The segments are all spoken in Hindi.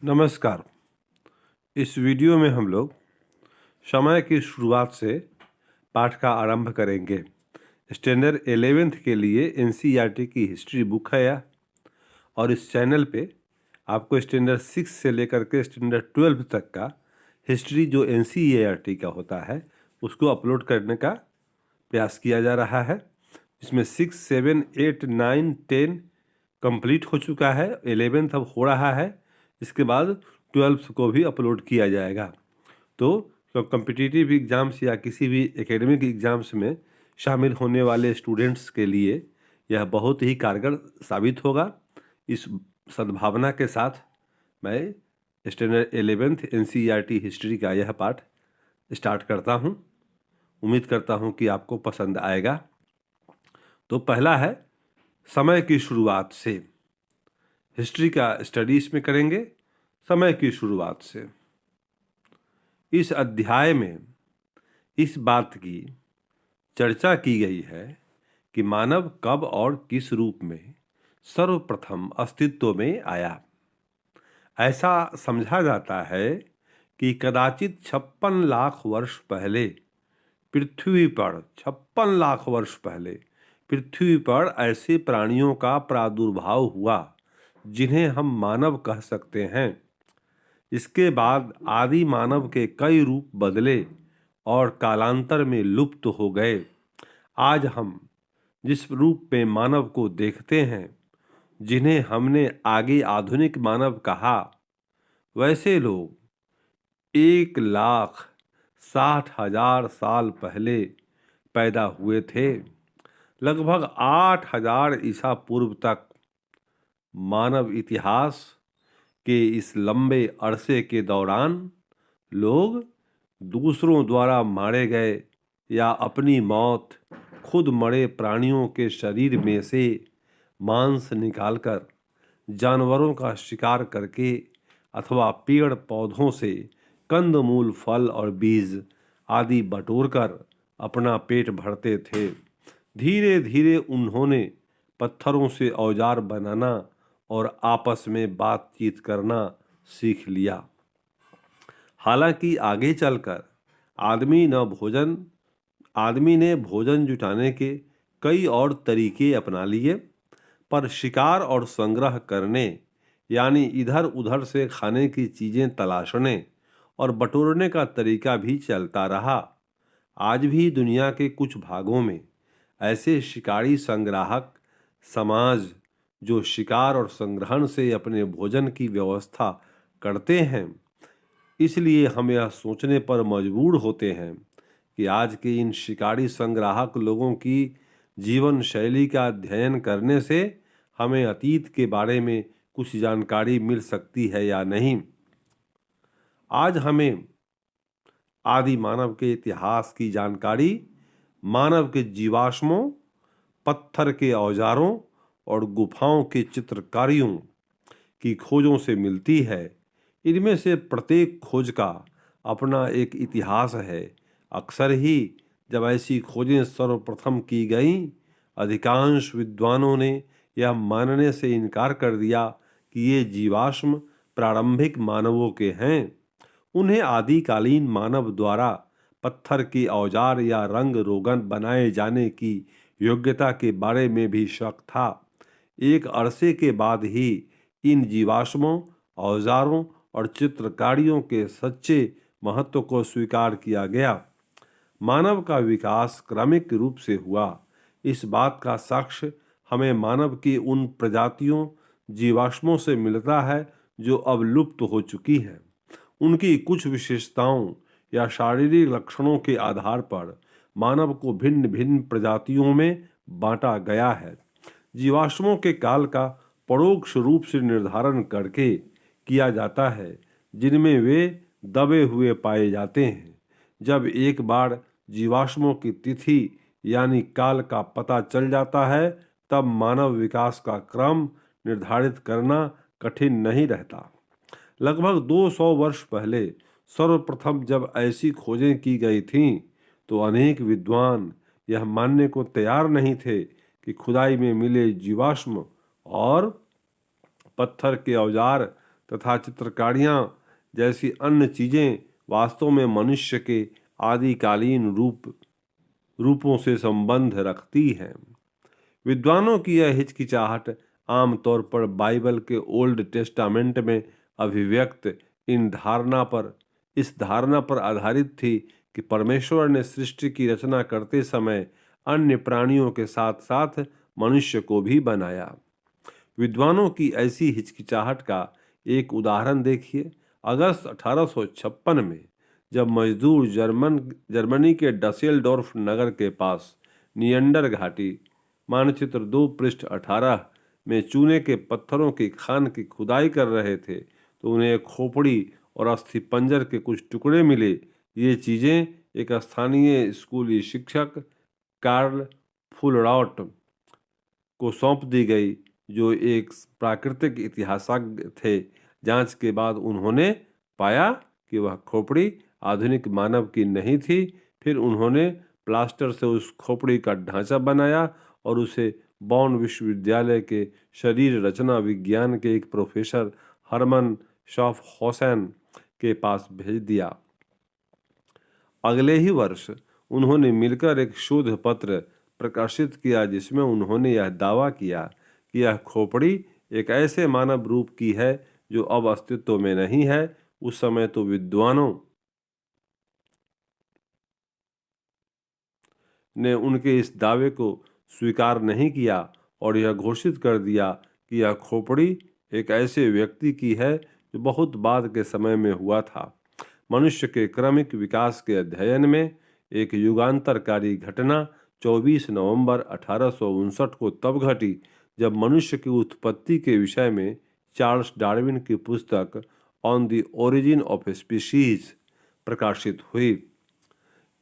नमस्कार। इस वीडियो में हम लोग समय की शुरुआत से पाठ का आरंभ करेंगे। स्टैंडर्ड 11th के लिए एनसीईआरटी की हिस्ट्री बुक है यह, और इस चैनल पे आपको स्टैंडर्ड 6 से लेकर के स्टैंडर्ड 12 तक का हिस्ट्री जो एनसीईआरटी का होता है उसको अपलोड करने का प्रयास किया जा रहा है। इसमें 6, 7, 8, 9, 10 कंप्लीट हो चुका है, 11th अब हो रहा है। इसके बाद 12th को भी अपलोड किया जाएगा। तो कॉम्पिटिटिव एग्ज़ाम्स या किसी भी एकेडमिक एग्ज़ाम्स में शामिल होने वाले स्टूडेंट्स के लिए यह बहुत ही कारगर साबित होगा। इस सद्भावना के साथ मैं स्टैंडर्ड 11th एनसीईआरटी हिस्ट्री का यह पाठ स्टार्ट करता हूँ। उम्मीद करता हूँ कि आपको पसंद आएगा। तो पहला है समय की शुरुआत से। हिस्ट्री का स्टडी इसमें करेंगे समय की शुरुआत से। इस अध्याय में इस बात की चर्चा की गई है कि मानव कब और किस रूप में सर्वप्रथम अस्तित्व में आया। ऐसा समझा जाता है कि कदाचित 56 लाख वर्ष पहले पृथ्वी पर 56 लाख वर्ष पहले पृथ्वी पर ऐसे प्राणियों का प्रादुर्भाव हुआ जिन्हें हम मानव कह सकते हैं। इसके बाद आदि मानव के कई रूप बदले और कालांतर में लुप्त हो गए। आज हम जिस रूप में मानव को देखते हैं, जिन्हें हमने आगे आधुनिक मानव कहा, वैसे लोग 1,60,000 साल पहले पैदा हुए थे। लगभग 8,000 ईसा पूर्व तक मानव इतिहास के इस लंबे अरसे के दौरान लोग दूसरों द्वारा मारे गए या अपनी मौत खुद मरे प्राणियों के शरीर में से मांस निकालकर जानवरों का शिकार करके अथवा पेड़ पौधों से कंदमूल, फल और बीज आदि बटोरकर अपना पेट भरते थे। धीरे धीरे उन्होंने पत्थरों से औजार बनाना और आपस में बातचीत करना सीख लिया। हालांकि आगे चलकर आदमी ने भोजन जुटाने के कई और तरीके अपना लिए, पर शिकार और संग्रह करने यानी इधर उधर से खाने की चीजें तलाशने और बटोरने का तरीका भी चलता रहा। आज भी दुनिया के कुछ भागों में ऐसे शिकारी संग्राहक समाज जो शिकार और संग्रहण से अपने भोजन की व्यवस्था करते हैं। इसलिए हम यह सोचने पर मजबूर होते हैं कि आज के इन शिकारी संग्राहक लोगों की जीवन शैली का अध्ययन करने से हमें अतीत के बारे में कुछ जानकारी मिल सकती है या नहीं। आज हमें आदि मानव के इतिहास की जानकारी मानव के जीवाश्मों, पत्थर के औजारों और गुफाओं के चित्रकारियों की खोजों से मिलती है। इनमें से प्रत्येक खोज का अपना एक इतिहास है। अक्सर ही जब ऐसी खोजें सर्वप्रथम की गईं, अधिकांश विद्वानों ने यह मानने से इनकार कर दिया कि ये जीवाश्म प्रारंभिक मानवों के हैं। उन्हें आदिकालीन मानव द्वारा पत्थर के औजार या रंग रोगन बनाए जाने की योग्यता के बारे में भी शक था। एक अरसे के बाद ही इन जीवाश्मों, औजारों और चित्रकारियों के सच्चे महत्व को स्वीकार किया गया। मानव का विकास क्रमिक रूप से हुआ। इस बात का साक्ष्य हमें मानव की उन प्रजातियों, जीवाश्मों से मिलता है जो अब लुप्त हो चुकी हैं। उनकी कुछ विशेषताओं या शारीरिक लक्षणों के आधार पर मानव को भिन्न भिन्न प्रजातियों में बांटा गया है। जीवाश्मों के काल का परोक्ष रूप से निर्धारण करके किया जाता है, जिनमें वे दबे हुए पाए जाते हैं। जब एक बार जीवाश्मों की तिथि यानी काल का पता चल जाता है, तब मानव विकास का क्रम निर्धारित करना कठिन नहीं रहता। लगभग 200 वर्ष पहले सर्वप्रथम जब ऐसी खोजें की गई थीं, तो अनेक विद्वान यह मानने को तैयार नहीं थे कि खुदाई में मिले जीवाश्म और पत्थर के औजार तथा चित्रकारियाँ जैसी अन्य चीज़ें वास्तव में मनुष्य के आदिकालीन रूपों से संबंध रखती हैं। विद्वानों की यह हिचकिचाहट आमतौर पर बाइबल के ओल्ड टेस्टामेंट में अभिव्यक्त इस धारणा पर आधारित थी कि परमेश्वर ने सृष्टि की रचना करते समय अन्य प्राणियों के साथ साथ मनुष्य को भी बनाया। विद्वानों की ऐसी हिचकिचाहट का एक उदाहरण देखिए। अगस्त 1856 में जब मजदूर जर्मनी के डसेल्डोर्फ नगर के पास नियंडर घाटी मानचित्र 2 पृष्ठ 18 में चूने के पत्थरों की खान की खुदाई कर रहे थे तो उन्हें एक खोपड़ी और अस्थिपंजर के कुछ टुकड़े मिले। ये चीज़ें एक स्थानीय स्कूली शिक्षक कार्ल फुलरॉट को सौंप दी गई, जो एक प्राकृतिक इतिहासज्ञ थे। जांच के बाद उन्होंने पाया कि वह खोपड़ी आधुनिक मानव की नहीं थी। फिर उन्होंने प्लास्टर से उस खोपड़ी का ढांचा बनाया और उसे बॉन विश्वविद्यालय के शरीर रचना विज्ञान के एक प्रोफेसर हरमन शॉफहौसेन के पास भेज दिया। अगले ही वर्ष उन्होंने मिलकर एक शोध पत्र प्रकाशित किया जिसमें उन्होंने यह दावा किया कि यह खोपड़ी एक ऐसे मानव रूप की है जो अब अस्तित्व में नहीं है। उस समय तो विद्वानों ने उनके इस दावे को स्वीकार नहीं किया और यह घोषित कर दिया कि यह खोपड़ी एक ऐसे व्यक्ति की है जो बहुत बाद के समय में हुआ था। मनुष्य के क्रमिक विकास के अध्ययन में एक युगांतरकारी घटना 24 नवंबर 1859 को तब घटी जब मनुष्य की उत्पत्ति के विषय में चार्ल्स डार्विन की पुस्तक on the origin of species प्रकाशित हुई।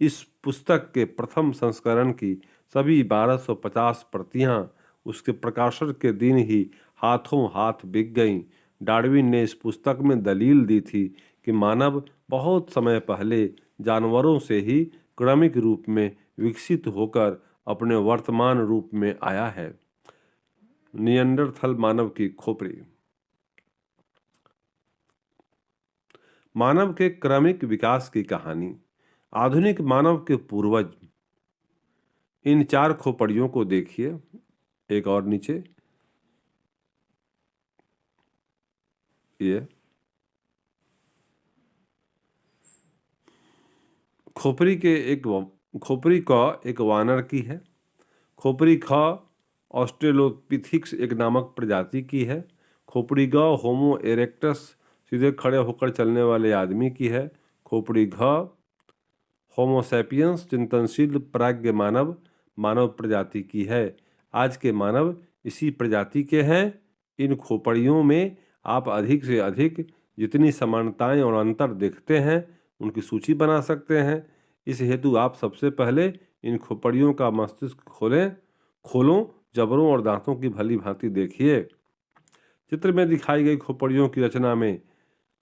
इस पुस्तक के प्रथम संस्करण की सभी 1250 प्रतियां उसके प्रकाशन के दिन ही हाथों हाथ बिक गईं। डार्विन ने इस पुस्तक में दलील दी थी कि मानव बहुत समय पहले जानवरों से ही क्रमिक रूप में विकसित होकर अपने वर्तमान रूप में आया है। नियंडरथल मानव की खोपड़ी। मानव के क्रमिक विकास की कहानी। आधुनिक मानव के पूर्वज इन 4 खोपड़ियों को देखिए, एक और नीचे, ये खोपड़ी का एक वानर की है। खोपड़ी ख ऑस्ट्रेलोपिथिक्स एक नामक प्रजाति की है। खोपड़ी ग होमो इरेक्टस सीधे खड़े होकर चलने वाले आदमी की है। खोपड़ी घ होमोसैपियंस चिंतनशील प्राज्ञ मानव प्रजाति की है। आज के मानव इसी प्रजाति के हैं। इन खोपड़ियों में आप अधिक से अधिक जितनी समानताएं और अंतर देखते हैं उनकी सूची बना सकते हैं। इस हेतु आप सबसे पहले इन खोपड़ियों का मस्तिष्क खोलों, जबड़ों और दांतों की भली भांति देखिए। चित्र में दिखाई गई खोपड़ियों की रचना में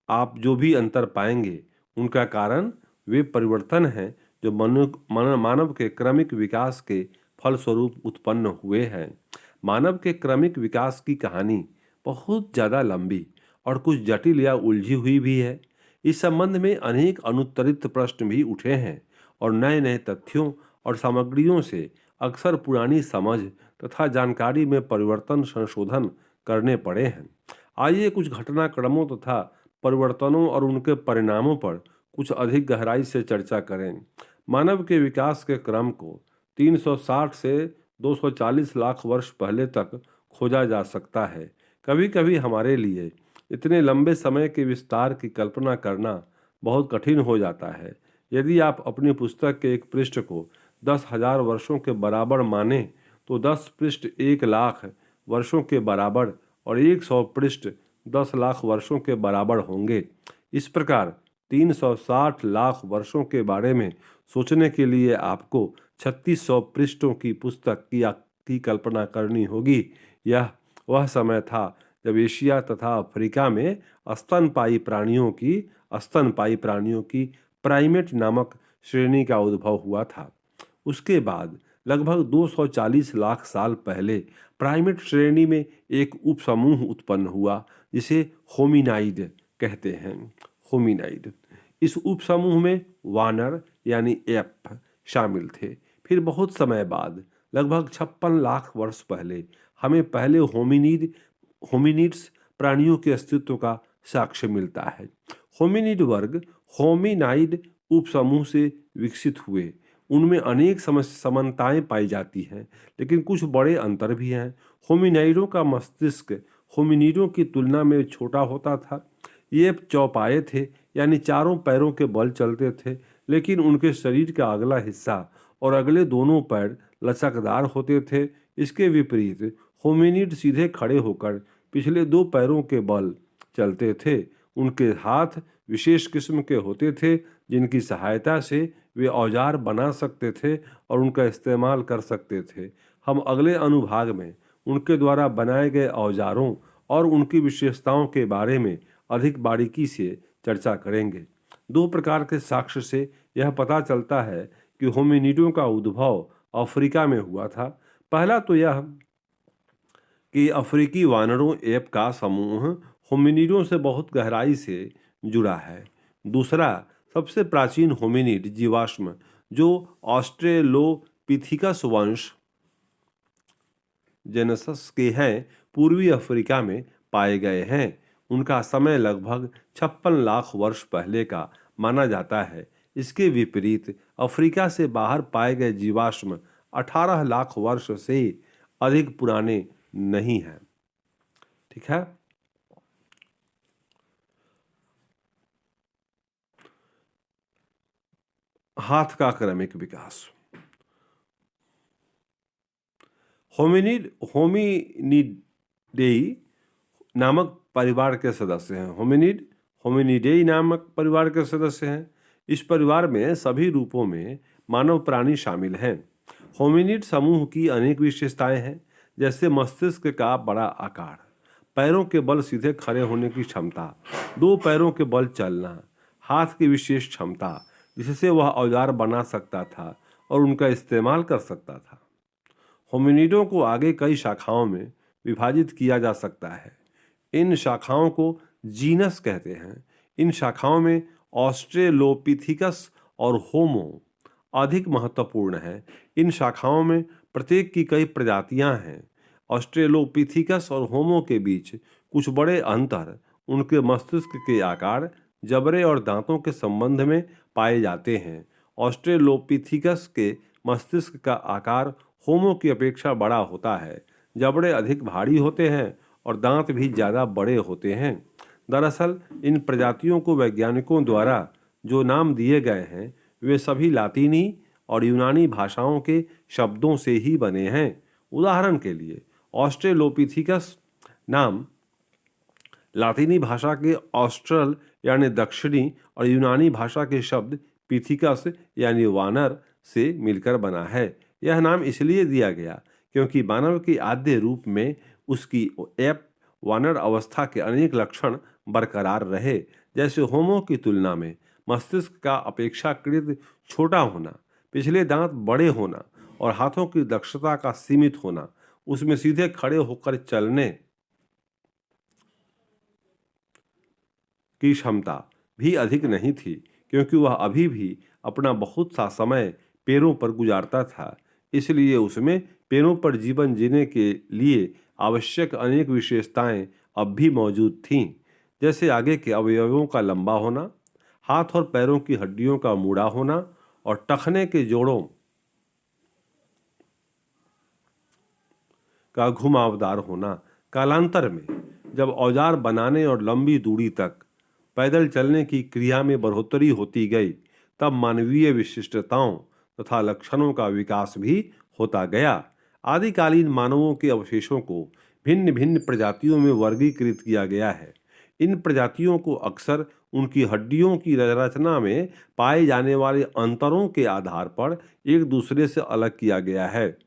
आप जो भी अंतर पाएंगे उनका कारण वे परिवर्तन हैं जो मानव के क्रमिक विकास के फलस्वरूप उत्पन्न हुए हैं। मानव के क्रमिक विकास की कहानी बहुत ज़्यादा लंबी और कुछ जटिल या उलझी हुई भी है। इस संबंध में अनेक अनुत्तरित प्रश्न भी उठे हैं और नए नए तथ्यों और सामग्रियों से अक्सर पुरानी समझ तथा जानकारी में परिवर्तन संशोधन करने पड़े हैं। आइए कुछ घटनाक्रमों तथा परिवर्तनों और उनके परिणामों पर कुछ अधिक गहराई से चर्चा करें। मानव के विकास के क्रम को 360 से 240 लाख वर्ष पहले तक खोजा जा सकता है। कभी कभी हमारे लिए इतने लंबे समय के विस्तार की कल्पना करना बहुत कठिन हो जाता है। यदि आप अपनी पुस्तक के एक पृष्ठ को 10,000 वर्षों के बराबर माने तो 10 पृष्ठ 1 लाख वर्षों के बराबर और 100 पृष्ठ 10 लाख वर्षों के बराबर होंगे। इस प्रकार 360 लाख वर्षों के बारे में सोचने के लिए आपको 3600 पृष्ठों की पुस्तक की कल्पना करनी होगी। यह वह समय था जब एशिया तथा अफ्रीका में स्तनपायी प्राणियों की प्राइमेट नामक श्रेणी का उद्भव हुआ था। उसके बाद लगभग 240 लाख साल पहले प्राइमेट श्रेणी में एक उपसमूह उत्पन्न हुआ जिसे होमिनाइड कहते हैं। होमिनाइड। इस उपसमूह में वानर यानी एप शामिल थे। फिर बहुत समय बाद, लगभग 56 लाख वर्ष पहले, हमें पहले होमिनिड्स प्राणियों के अस्तित्व का साक्ष्य मिलता है। होमिनिड वर्ग होमिनाइड उपसमूह से विकसित हुए। उनमें अनेक समानताएं पाई जाती हैं, लेकिन कुछ बड़े अंतर भी हैं। होमिनाइडों का मस्तिष्क होमिनिडों की तुलना में छोटा होता था। ये चौपाए थे, यानी चारों पैरों के बल चलते थे, लेकिन उनके शरीर का अगला हिस्सा और अगले दोनों पैर लचकदार होते थे। इसके विपरीत होमिनिड सीधे खड़े होकर पिछले दो पैरों के बल चलते थे। उनके हाथ विशेष किस्म के होते थे, जिनकी सहायता से वे औजार बना सकते थे और उनका इस्तेमाल कर सकते थे। हम अगले अनुभाग में उनके द्वारा बनाए गए औजारों और उनकी विशेषताओं के बारे में अधिक बारीकी से चर्चा करेंगे। दो प्रकार के साक्ष्य से यह पता चलता है कि होमिनिडों का उद्भव अफ्रीका में हुआ था। पहला तो यह कि अफ्रीकी वानरों एप का समूह होमिनिडों से बहुत गहराई से जुड़ा है। दूसरा, सबसे प्राचीन होमिनिड जीवाश्म जो ऑस्ट्रेलोपिथिकस वंश जेनेसस के हैं, पूर्वी अफ्रीका में पाए गए हैं। उनका समय लगभग 56 लाख वर्ष पहले का माना जाता है। इसके विपरीत अफ्रीका से बाहर पाए गए जीवाश्म 18 लाख वर्ष से अधिक पुराने नहीं हैं। ठीक है। हाथ का क्रमिक विकास। होमिनिडेई नामक परिवार के सदस्य हैं। होमिनिडेई नामक परिवार के सदस्य हैं। इस परिवार में सभी रूपों में मानव प्राणी शामिल हैं। होमिनिड समूह की अनेक विशेषताएं हैं, जैसे मस्तिष्क का बड़ा आकार, पैरों के बल सीधे खड़े होने की क्षमता, दो पैरों के बल चलना, हाथ की विशेष क्षमता जिससे वह औजार बना सकता था और उनका इस्तेमाल कर सकता था। होमिनिडों को आगे कई शाखाओं में विभाजित किया जा सकता है। इन शाखाओं को जीनस कहते हैं। इन शाखाओं में ऑस्ट्रेलोपिथिकस और होमो अधिक महत्वपूर्ण है। इन शाखाओं में प्रत्येक की कई प्रजातियां हैं। ऑस्ट्रेलोपिथिकस और होमो के बीच कुछ बड़े अंतर उनके मस्तिष्क के आकार, जबड़े और दांतों के संबंध में पाए जाते हैं। ऑस्ट्रेलोपिथिकस के मस्तिष्क का आकार होमो की अपेक्षा बड़ा होता है। जबड़े अधिक भारी होते हैं और दांत भी ज़्यादा बड़े होते हैं। दरअसल इन प्रजातियों को वैज्ञानिकों द्वारा जो नाम दिए गए हैं, वे सभी लातीनी और यूनानी भाषाओं के शब्दों से ही बने हैं। उदाहरण के लिए, ऑस्ट्रेलोपिथिकस नाम लातीनी भाषा के ऑस्ट्रल यानी दक्षिणी और यूनानी भाषा के शब्द पिथिकस यानी वानर से मिलकर बना है। यह नाम इसलिए दिया गया क्योंकि मानव के आद्य रूप में उसकी एप वानर अवस्था के अनेक लक्षण बरकरार रहे, जैसे होमो की तुलना में मस्तिष्क का अपेक्षाकृत छोटा होना, पिछले दांत बड़े होना और हाथों की दक्षता का सीमित होना। उसमें सीधे खड़े होकर चलने की क्षमता भी अधिक नहीं थी, क्योंकि वह अभी भी अपना बहुत सा समय पैरों पर गुजारता था। इसलिए उसमें पैरों पर जीवन जीने के लिए आवश्यक अनेक विशेषताएं अब भी मौजूद थीं, जैसे आगे के अवयवों का लंबा होना, हाथ और पैरों की हड्डियों का मुड़ा होना और टखने के जोड़ों का घुमावदार होना। कालांतर में जब औजार बनाने और लंबी दूरी तक पैदल चलने की क्रिया में बढ़ोतरी होती गई, तब मानवीय विशिष्टताओं तथा लक्षणों का विकास भी होता गया। आदिकालीन मानवों के अवशेषों को भिन्न भिन्न प्रजातियों में वर्गीकृत किया गया है। इन प्रजातियों को अक्सर उनकी हड्डियों की रचना में पाए जाने वाले अंतरों के आधार पर एक दूसरे से अलग किया गया है।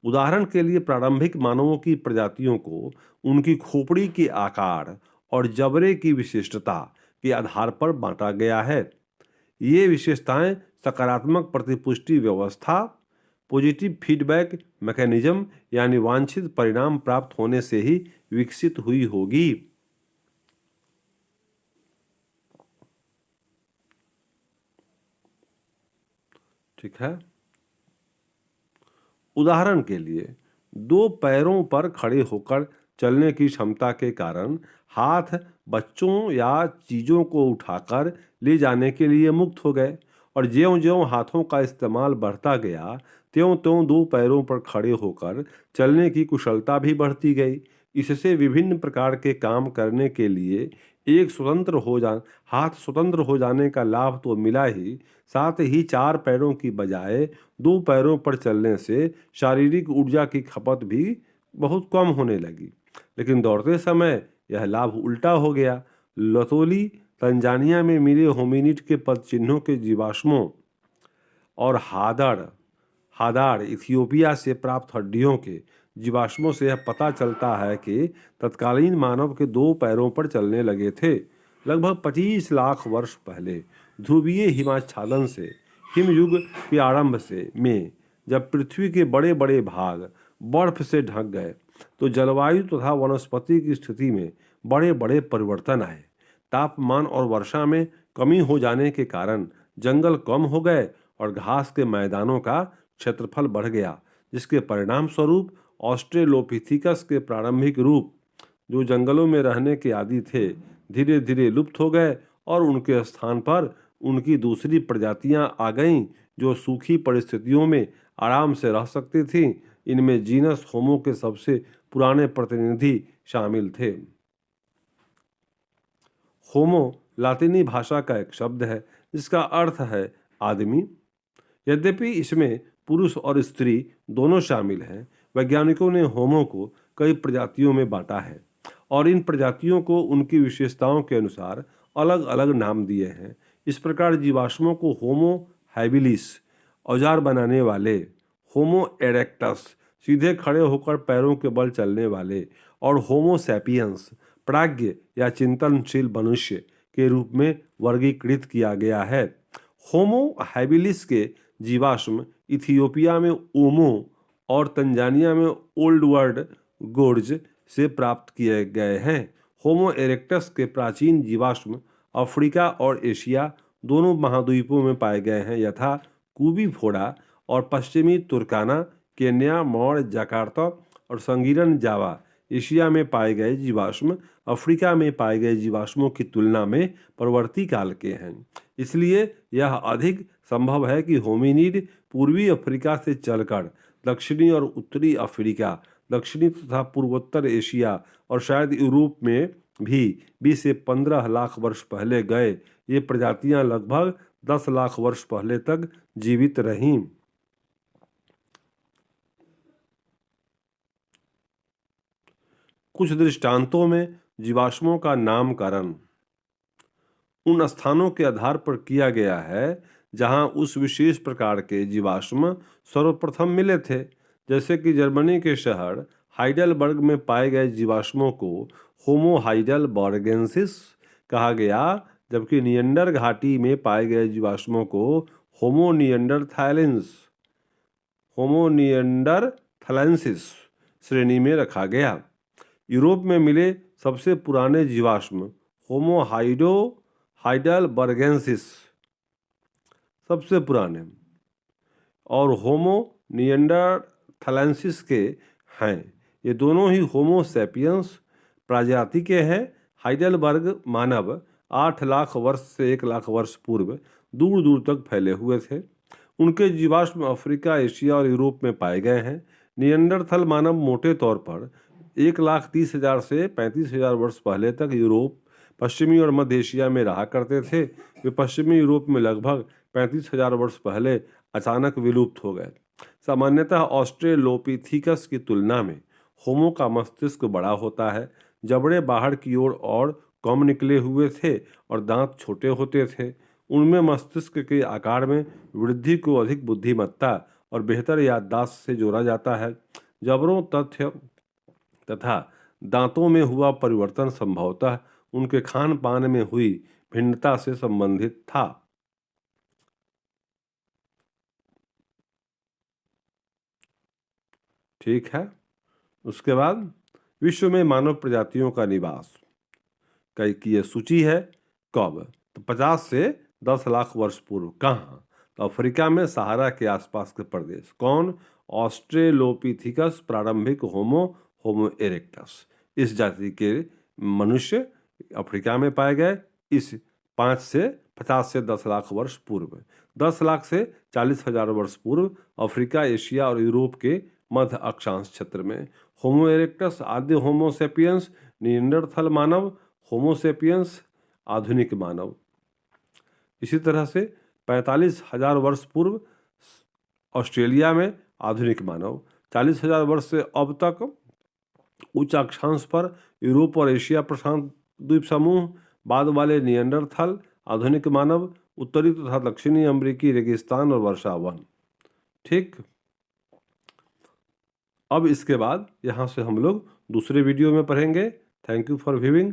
उदाहरण के लिए, प्रारंभिक मानवों की प्रजातियों को उनकी खोपड़ी के आकार और जबड़े की विशिष्टता के आधार पर बांटा गया है। ये विशेषताएं सकारात्मक प्रतिपुष्टि व्यवस्था, पॉजिटिव फीडबैक मैकेनिज्म यानी वांछित परिणाम प्राप्त होने से ही विकसित हुई होगी। ठीक है। उदाहरण के लिए, दो पैरों पर खड़े होकर चलने की क्षमता के कारण हाथ बच्चों या चीजों को उठाकर ले जाने के लिए मुक्त हो गए और ज्यों-ज्यों हाथों का इस्तेमाल बढ़ता गया, त्यों-त्यों दो पैरों पर खड़े होकर चलने की कुशलता भी बढ़ती गई। इससे विभिन्न प्रकार के काम करने के लिए एक स्वतंत्र हो जा हाथ स्वतंत्र हो जाने का लाभ तो मिला ही, साथ ही चार पैरों की बजाय दो पैरों पर चलने से शारीरिक ऊर्जा की खपत भी बहुत कम होने लगी। लेकिन दौड़ते समय यह लाभ उल्टा हो गया। लतोली, तंजानिया में मिले होमिनिड के पद चिन्हों के जीवाश्मों और हादाड़ इथियोपिया से प्राप्त हड्डियों के जीवाश्मों से यह पता चलता है कि तत्कालीन मानव के दो पैरों पर चलने लगे थे। लगभग 25 लाख वर्ष पहले ध्रुवीय हिमाच्छादन से हिमयुग के आरंभ से में जब पृथ्वी के बड़े बड़े भाग बर्फ से ढक गए तो जलवायु तथा वनस्पति की स्थिति में बड़े बड़े परिवर्तन आए। तापमान और वर्षा में कमी हो जाने के कारण जंगल कम हो गए और घास के मैदानों का क्षेत्रफल बढ़ गया, जिसके परिणाम स्वरूप ऑस्ट्रेलोपिथिकस के प्रारंभिक रूप, जो जंगलों में रहने के आदी थे, धीरे धीरे लुप्त हो गए और उनके स्थान पर उनकी दूसरी प्रजातियां आ गईं जो सूखी परिस्थितियों में आराम से रह सकती थीं। इनमें जीनस होमो के सबसे पुराने प्रतिनिधि शामिल थे। होमो लातिनी भाषा का एक शब्द है जिसका अर्थ है आदमी। यद्यपि इसमें पुरुष और स्त्री दोनों शामिल हैं, वैज्ञानिकों ने होमो को कई प्रजातियों में बांटा है और इन प्रजातियों को उनकी विशेषताओं के अनुसार अलग अलग नाम दिए हैं। इस प्रकार जीवाश्मों को होमो हैबिलिस औजार बनाने वाले, होमो इरेक्टस सीधे खड़े होकर पैरों के बल चलने वाले और होमो सैपियंस प्राज्ञ या चिंतनशील मनुष्य के रूप में वर्गीकृत किया गया है। होमो हैबिलिस के जीवाश्म इथियोपिया में ओमो और तंजानिया में ओल्ड वर्ल्ड गोर्ज से प्राप्त किए गए हैं। होमो इरेक्टस के प्राचीन जीवाश्म अफ्रीका और एशिया दोनों महाद्वीपों में पाए गए हैं, यथा कूबी फोड़ा और पश्चिमी तुर्काना, केन्या, मौड़, जकार्ता और संगीरन जावा। एशिया में पाए गए जीवाश्म अफ्रीका में पाए गए जीवाश्मों की तुलना में परवर्ती काल के हैं। इसलिए यह अधिक संभव है कि होमिनिड पूर्वी अफ्रीका से चलकर दक्षिणी और उत्तरी अफ्रीका, दक्षिणी तथा पूर्वोत्तर एशिया और शायद यूरोप में भी 20 से 15 लाख वर्ष पहले गए। ये प्रजातियां लगभग 10 लाख वर्ष पहले तक जीवित रहीं। कुछ दृष्टांतों में जीवाश्मों का नामकरण उन स्थानों के आधार पर किया गया है जहां उस विशेष प्रकार के जीवाश्म सर्वप्रथम मिले थे। जैसे कि जर्मनी के शहर हाइडेलबर्ग में पाए गए जीवाश्मों को होमो हाइडेलबर्गेंसिस कहा गया, जबकि नियंडर घाटी में पाए गए जीवाश्मों को होमो नियंडरथैलेंसिस श्रेणी में रखा गया। यूरोप में मिले सबसे पुराने जीवाश्म होमो हाइडेलबर्गेंसिस सबसे पुराने और होमो नियंडरथैलेंसिस के हैं। ये दोनों ही होमो सैपियंस प्रजाति के हैं। हाइडेलबर्ग मानव 8 लाख वर्ष से 1 लाख वर्ष पूर्व दूर दूर तक फैले हुए थे। उनके जीवाश्म अफ्रीका, एशिया और यूरोप में पाए गए हैं। नियंडरथल मानव मोटे तौर पर 1,30,000 से 35,000 वर्ष पहले तक यूरोप, पश्चिमी और मध्य एशिया में रहा करते थे। वे पश्चिमी यूरोप में लगभग 35,000 वर्ष पहले अचानक विलुप्त हो गए। सामान्यतः ऑस्ट्रेलोपिथिकस की तुलना में होमो का मस्तिष्क बड़ा होता है। जबड़े बाहर की ओर और कम निकले हुए थे और दांत छोटे होते थे। उनमें मस्तिष्क के आकार में वृद्धि को अधिक बुद्धिमत्ता और बेहतर याददाश्त से जोड़ा जाता है। जबड़ों तथ्य तथा दांतों में हुआ परिवर्तन संभवतः उनके खान पान में हुई भिन्नता से संबंधित था। ठीक है। उसके बाद विश्व में मानव प्रजातियों का निवास की ये सूची है कब? तो 50 से 10 लाख वर्ष पूर्व। कहाँ? तो अफ्रीका में सहारा के आसपास के प्रदेश। कौन? ऑस्ट्रेलोपिथिकस प्रारंभिक होमो इरेक्टस। इस जाति के मनुष्य अफ्रीका में पाए गए इस 50 से 10 लाख वर्ष पूर्व। 10 लाख से 40,000 वर्ष पूर्व अफ्रीका, एशिया और यूरोप के मध्य अक्षांश क्षेत्र में। होमो इरेक्टस आद्य होमोसेपियंस, निएंडरथल मानव, होमोसेपियंस आधुनिक मानव। इसी तरह से 45,000 वर्ष पूर्व ऑस्ट्रेलिया में आधुनिक मानव। 40,000 वर्ष से अब तक उच्च अक्षांश पर यूरोप और एशिया प्रशांत द्वीप समूह, बाद वाले निएंडरथल आधुनिक मानव, उत्तरी तथा दक्षिणी अमेरिकी रेगिस्तान और वर्षा वन। ठीक। अब इसके बाद यहाँ से हम लोग दूसरे वीडियो में पढ़ेंगे। Thank you for viewing.